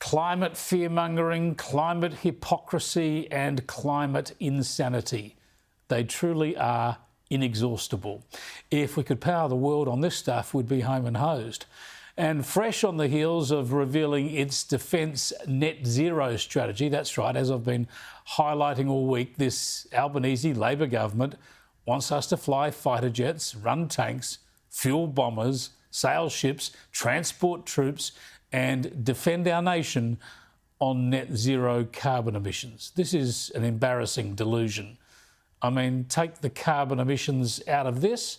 climate fear-mongering, climate hypocrisy and climate insanity. They truly are inexhaustible. If we could power the world on this stuff, we'd be home and hosed. And fresh on the heels of revealing its defence net zero strategy, that's right, as I've been highlighting all week, this Albanese Labor government wants us to fly fighter jets, run tanks, fuel bombers, sail ships, transport troops and defend our nation on net zero carbon emissions. This is an embarrassing delusion. I mean, take the carbon emissions out of this.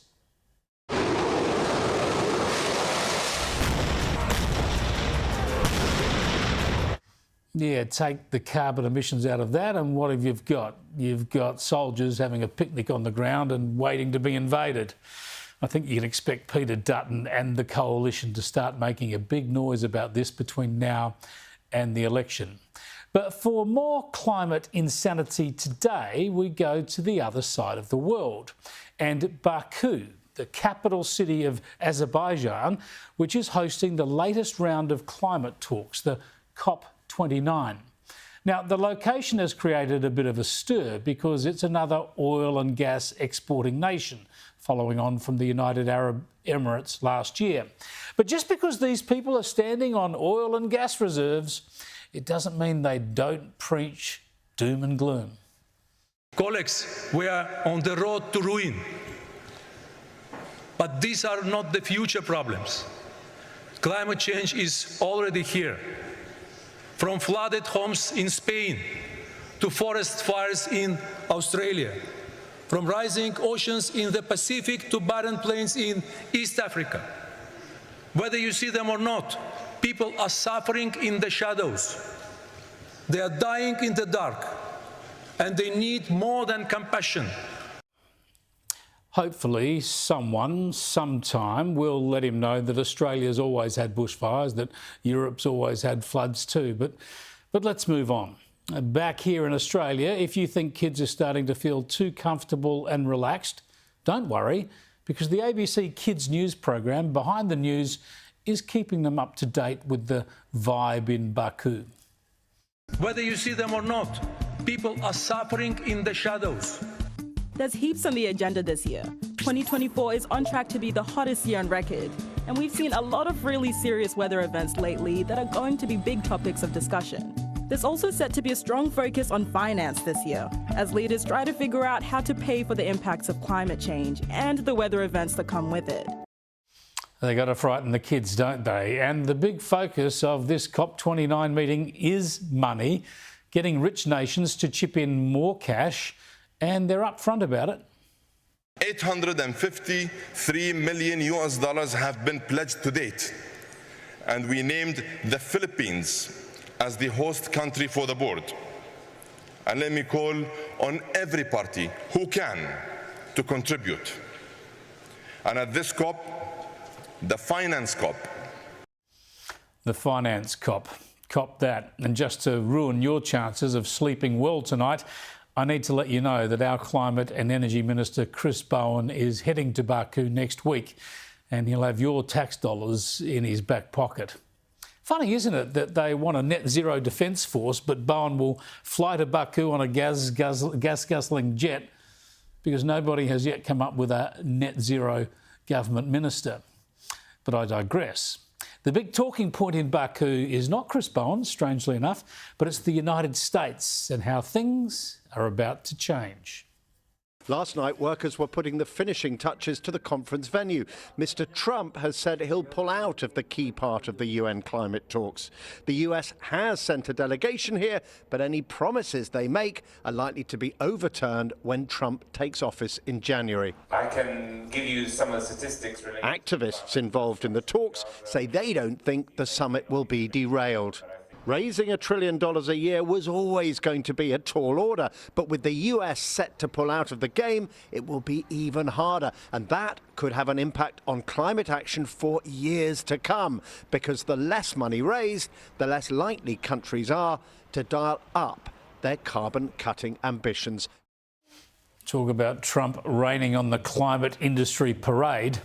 Yeah, take the carbon emissions out of that and what have you got? You've got soldiers having a picnic on the ground and waiting to be invaded. I think you can expect Peter Dutton and the coalition to start making a big noise about this between now and the election. But for more climate insanity today, we go to the other side of the world. And Baku, the capital city of Azerbaijan, which is hosting the latest round of climate talks, the COP29. Now, the location has created a bit of a stir because it's another oil and gas exporting nation, following on from the United Arab Emirates last year. But just because these people are standing on oil and gas reserves, it doesn't mean they don't preach doom and gloom. Colleagues, we are on the road to ruin. But these are not the future problems. Climate change is already here. From flooded homes in Spain to forest fires in Australia, from rising oceans in the Pacific to barren plains in East Africa. Whether you see them or not, people are suffering in the shadows. They are dying in the dark, and they need more than compassion. Hopefully someone, sometime, will let him know that Australia's always had bushfires, that Europe's always had floods too. But let's move on. Back here in Australia, if you think kids are starting to feel too comfortable and relaxed, don't worry, because the ABC Kids News program, Behind the News, is keeping them up to date with the vibe in Baku. Whether you see them or not, people are suffering in the shadows. There's heaps on the agenda this year. 2024 is on track to be the hottest year on record, and we've seen a lot of really serious weather events lately that are going to be big topics of discussion. There's also set to be a strong focus on finance this year, as leaders try to figure out how to pay for the impacts of climate change and the weather events that come with it. They got to frighten the kids, don't they? And the big focus of this COP29 meeting is money, getting rich nations to chip in more cash, and they're upfront about it. 853 million US dollars have been pledged to date, and we named the Philippines as the host country for the board. And let me call on every party who can to contribute. And at this COP, the Finance COP. The Finance COP. Cop that. And just to ruin your chances of sleeping well tonight, I need to let you know that our Climate and Energy Minister Chris Bowen is heading to Baku next week, and he'll have your tax dollars in his back pocket. Funny, isn't it, that they want a net zero defence force, but Bowen will fly to Baku on a gas-guzzling jet because nobody has yet come up with a net zero government minister. But I digress. The big talking point in Baku is not Chris Bowen, strangely enough, but it's the United States and how things are about to change. Last night, workers were putting the finishing touches to the conference venue. Mr. Trump has said he'll pull out of the key part of the UN climate talks. The US has sent a delegation here, but any promises they make are likely to be overturned when Trump takes office in January. I can give you some of the statistics. Activists involved in the talks say they don't think the summit will be derailed. Raising $1 trillion a year was always going to be a tall order, but with the US set to pull out of the game, it will be even harder. And that could have an impact on climate action for years to come, because the less money raised, the less likely countries are to dial up their carbon-cutting ambitions. Talk about Trump raining on the climate industry parade.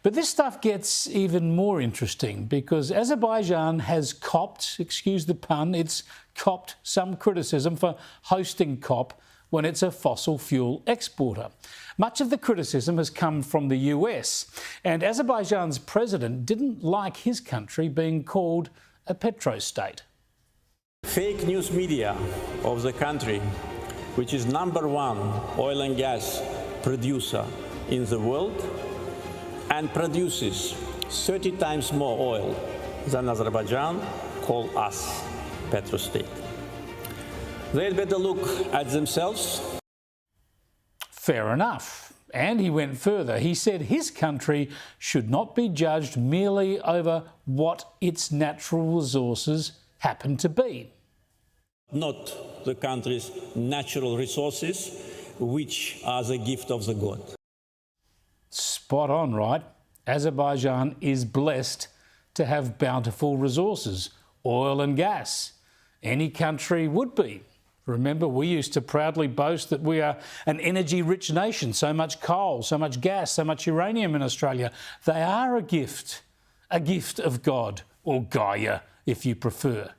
But this stuff gets even more interesting because Azerbaijan has copped, excuse the pun, it's copped some criticism for hosting COP when it's a fossil fuel exporter. Much of the criticism has come from the US, and Azerbaijan's president didn't like his country being called a petrostate. Fake news media of the country, which is #1 oil and gas producer in the world and produces 30 times more oil than Azerbaijan, call us petrostate. They'd better look at themselves. Fair enough. And he went further. He said his country should not be judged merely over what its natural resources happen to be. Not the country's natural resources, which are the gift of the God. Spot on, right? Azerbaijan is blessed to have bountiful resources, oil and gas. Any country would be. Remember, we used to proudly boast that we are an energy-rich nation, so much coal, so much gas, so much uranium in Australia. They are a gift of God, or Gaia, if you prefer.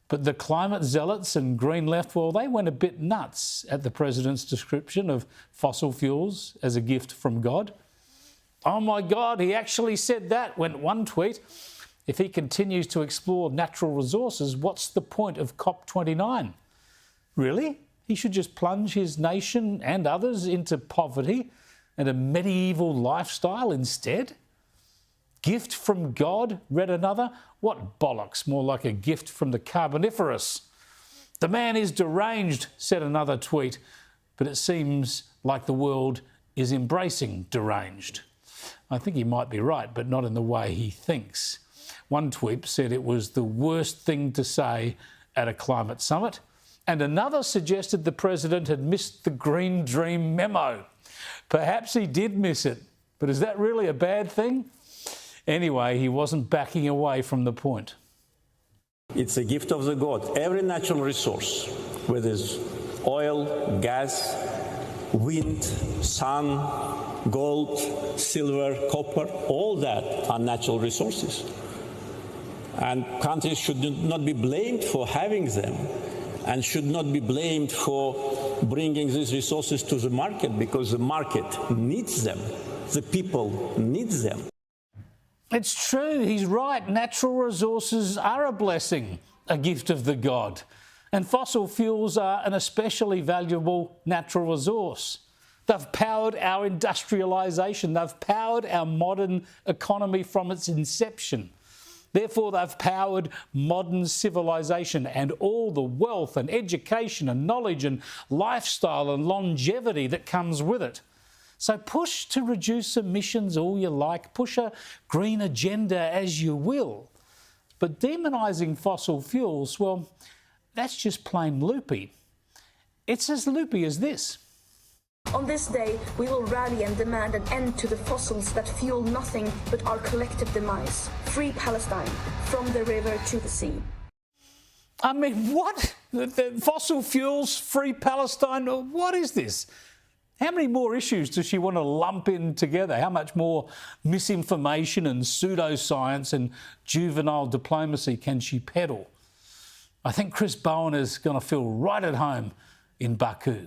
But the climate zealots and Green Left, well, they went a bit nuts at the president's description of fossil fuels as a gift from God. Oh my God, he actually said that, went one tweet. If he continues to explore natural resources, what's the point of COP29? Really? He should just plunge his nation and others into poverty and a medieval lifestyle instead? Gift from God, read another. What bollocks, more like a gift from the Carboniferous. The man is deranged, said another tweet, but it seems like the world is embracing deranged. I think he might be right, but not in the way he thinks. One tweet said it was the worst thing to say at a climate summit, and another suggested the president had missed the Green Dream memo. Perhaps he did miss it, but is that really a bad thing? Anyway, he wasn't backing away from the point. It's a gift of the God. Every natural resource, whether it's oil, gas, wind, sun, gold, silver, copper, all that are natural resources. And countries should not be blamed for having them and should not be blamed for bringing these resources to the market because the market needs them. The people need them. It's true, he's right. Natural resources are a blessing, a gift of the God. And fossil fuels are an especially valuable natural resource. They've powered our industrialisation. They've powered our modern economy from its inception. Therefore, they've powered modern civilization and all the wealth and education and knowledge and lifestyle and longevity that comes with it. So push to reduce emissions all you like, push a green agenda as you will. But demonising fossil fuels, well, that's just plain loopy. It's as loopy as this. On this day, we will rally and demand an end to the fossils that fuel nothing but our collective demise. Free Palestine, from the river to the sea. I mean, what? The fossil fuels, free Palestine? What is this? How many more issues does she want to lump in together? How much more misinformation and pseudoscience and juvenile diplomacy can she peddle? I think Chris Bowen is going to feel right at home in Baku.